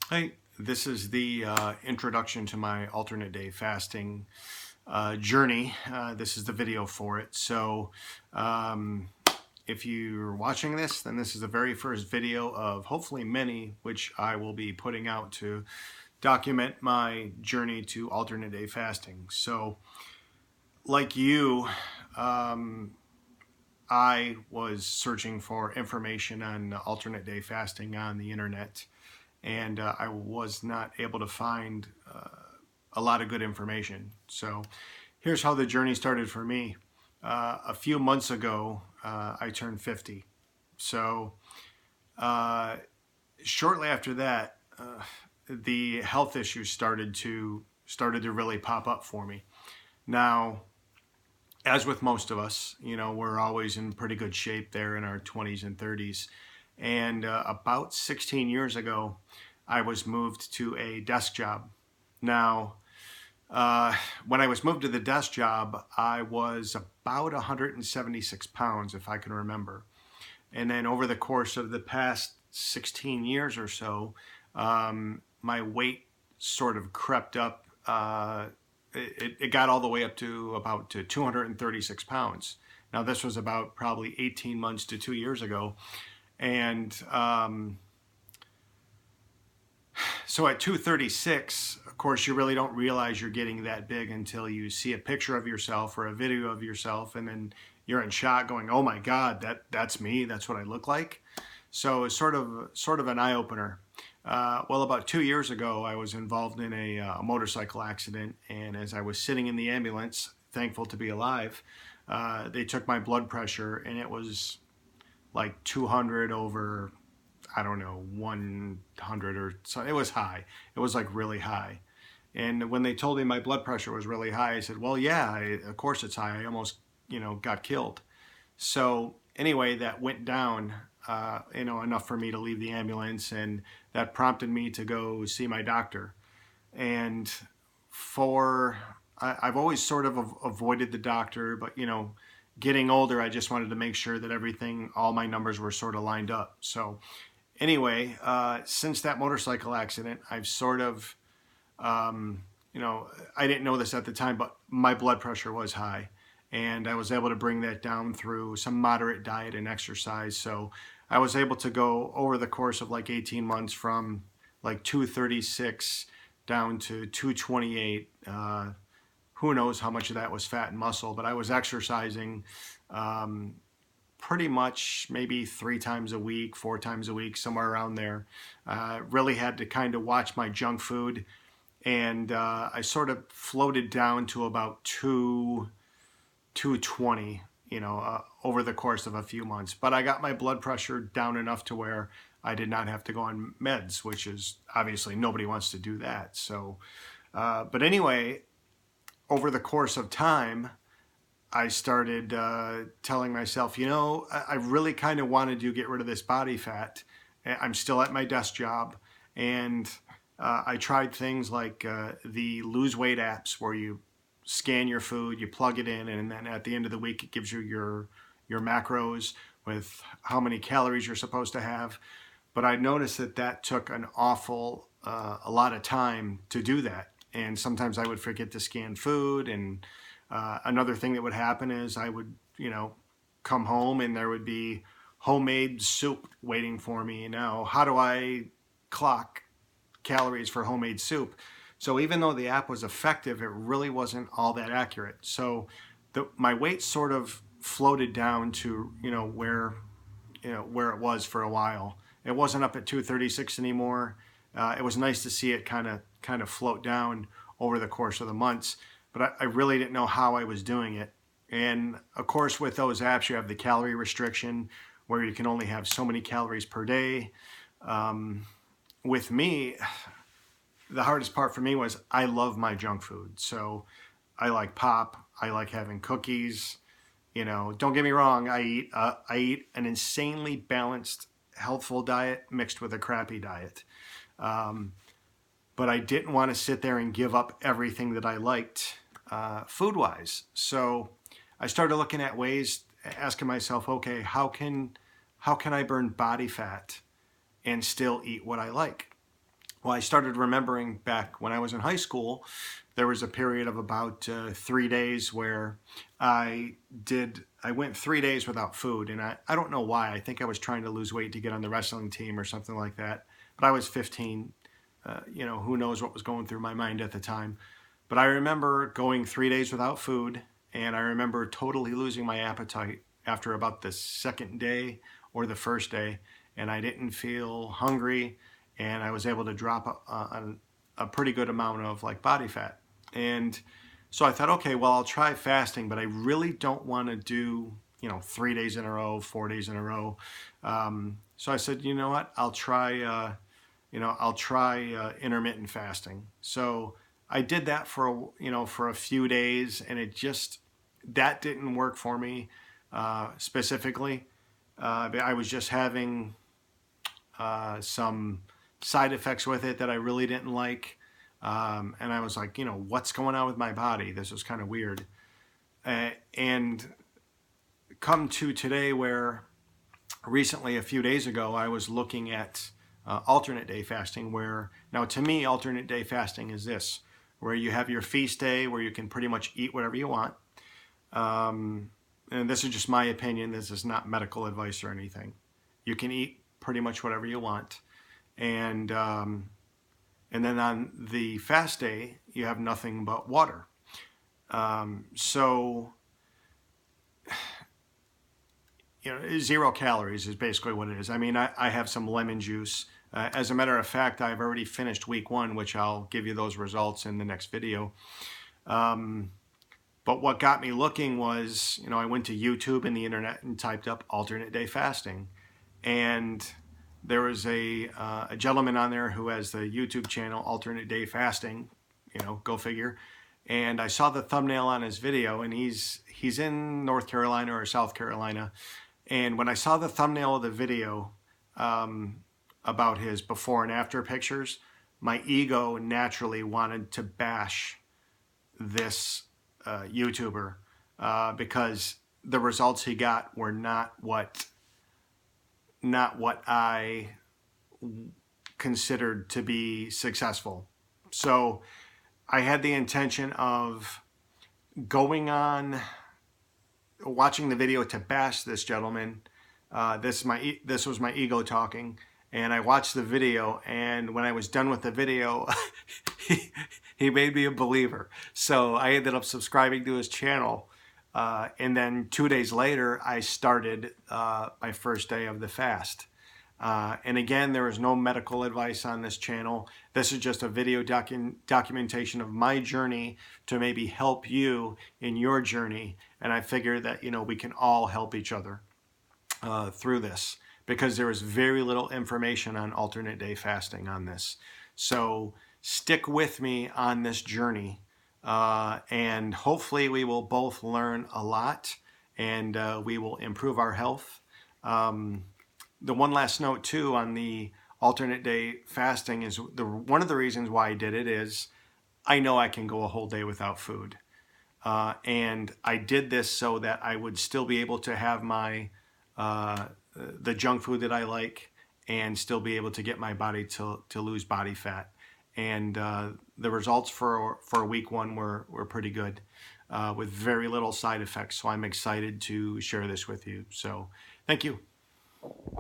Hi, this is the introduction to my alternate day fasting journey. This is the video for it. So um, if you're watching this, then this is the very first video of hopefully many, which I will be putting out to document my journey to alternate day fasting. So like you, um, I was searching for information on alternate day fasting on the internet, and I was not able to find a lot of good information. So here's how the journey started for me. A few months ago, I turned 50. So uh, shortly after that, the health issues started to really pop up for me. Now, as with most of us, we're always in pretty good shape there in our 20s and 30s. And about 16 years ago, I was moved to a desk job. Now, when I was moved to the desk job, I was about 176 pounds, if I can remember. And then over the course of the past 16 years or so, my weight sort of crept up. It got all the way up to about to 236 pounds. Now, this was about probably 18 months to 2 years ago. And so at 236, of course, you really don't realize you're getting that big until you see a picture of yourself or a video of yourself, and then you're in shock going, oh my God, that's me, that's what I look like. So it's sort of an eye-opener. Well, about 2 years ago, I was involved in a motorcycle accident, and as I was sitting in the ambulance, thankful to be alive, they took my blood pressure, and it was like 200 over, I don't know, 100 or so. It was high. It was like really high. And when they told me my blood pressure was really high, I said, well, yeah, of course it's high. I almost, got killed. So anyway, that went down, enough for me to leave the ambulance, and that prompted me to go see my doctor. And I've always sort of avoided the doctor, but getting older, I just wanted to make sure that all my numbers were sort of lined up. So anyway, since that motorcycle accident, I've sort of, I didn't know this at the time, but my blood pressure was high. And I was able to bring that down through some moderate diet and exercise. So I was able to go over the course of like 18 months from like 236 down to 228. Who knows how much of that was fat and muscle, but I was exercising pretty much maybe 3 times a week, 4 times a week, somewhere around there. Really had to kind of watch my junk food, and I sort of floated down to about 220, over the course of a few months. But I got my blood pressure down enough to where I did not have to go on meds, which is obviously nobody wants to do that. So, but anyway, over the course of time, I started telling myself, I really kind of wanted to get rid of this body fat. I'm still at my desk job, and I tried things like the lose weight apps where you scan your food, you plug it in, and then at the end of the week, it gives you your macros with how many calories you're supposed to have. But I noticed that took a lot of time to do that. And sometimes I would forget to scan food. And another thing that would happen is I would, come home and there would be homemade soup waiting for me. Now, how do I clock calories for homemade soup? So even though the app was effective, it really wasn't all that accurate. So my weight sort of floated down to, where it was for a while. It wasn't up at 236 anymore. It was nice to see it kind of float down over the course of the months, but I really didn't know how I was doing it. And of course, with those apps, you have the calorie restriction where you can only have so many calories per day. With me, the hardest part for me was I love my junk food. So I like pop. I like having cookies. Don't get me wrong. I eat an insanely balanced, healthful diet mixed with a crappy diet. But I didn't want to sit there and give up everything that I liked food-wise. So I started looking at ways, asking myself, okay, how can I burn body fat and still eat what I like? Well, I started remembering back when I was in high school, there was a period of about 3 days where I went 3 days without food. And I don't know why. I think I was trying to lose weight to get on the wrestling team or something like that. But I was 15. Who knows what was going through my mind at the time. But I remember going 3 days without food, and I remember totally losing my appetite after about the second day or the first day, and I didn't feel hungry, and I was able to drop a pretty good amount of like body fat. And so I thought, okay, well, I'll try fasting, but I really don't want to do 3 days in a row, 4 days in a row. So I said, you know what, I'll try intermittent fasting. So I did that for a few days, and that didn't work for me specifically. I was just having some side effects with it that I really didn't like, and I was like, what's going on with my body? This is kind of weird. And come to today, where recently, a few days ago, I was looking at alternate day fasting, where now to me, alternate day fasting is this, where you have your feast day where you can pretty much eat whatever you want. And this is just my opinion. This is not medical advice or anything. You can eat pretty much whatever you want. And then on the fast day, you have nothing but water. So 0 calories is basically what it is. I mean, I have some lemon juice. As a matter of fact, I've already finished week 1, which I'll give you those results in the next video. But what got me looking was, I went to YouTube and the internet and typed up alternate day fasting. And there was a gentleman on there who has the YouTube channel Alternate Day Fasting, go figure. And I saw the thumbnail on his video, and he's in North Carolina or South Carolina. And when I saw the thumbnail of the video about his before and after pictures, my ego naturally wanted to bash this YouTuber because the results he got were not what I considered to be successful. So I had the intention of going on, watching the video to bash this gentleman. This was my ego talking, and I watched the video, and when I was done with the video, he made me a believer. So I ended up subscribing to his channel, and then 2 days later, I started my first day of the fast. And again, there is no medical advice on this channel. This is just a video documentation of my journey to maybe help you in your journey. And I figure that, we can all help each other through this, because there is very little information on alternate day fasting on this. So stick with me on this journey, and hopefully we will both learn a lot, and we will improve our health. The one last note too on the alternate day fasting is one of the reasons why I did it is I know I can go a whole day without food. And I did this so that I would still be able to have my the junk food that I like, and still be able to get my body to lose body fat. And the results for week 1 were pretty good, with very little side effects. So I'm excited to share this with you. So thank you.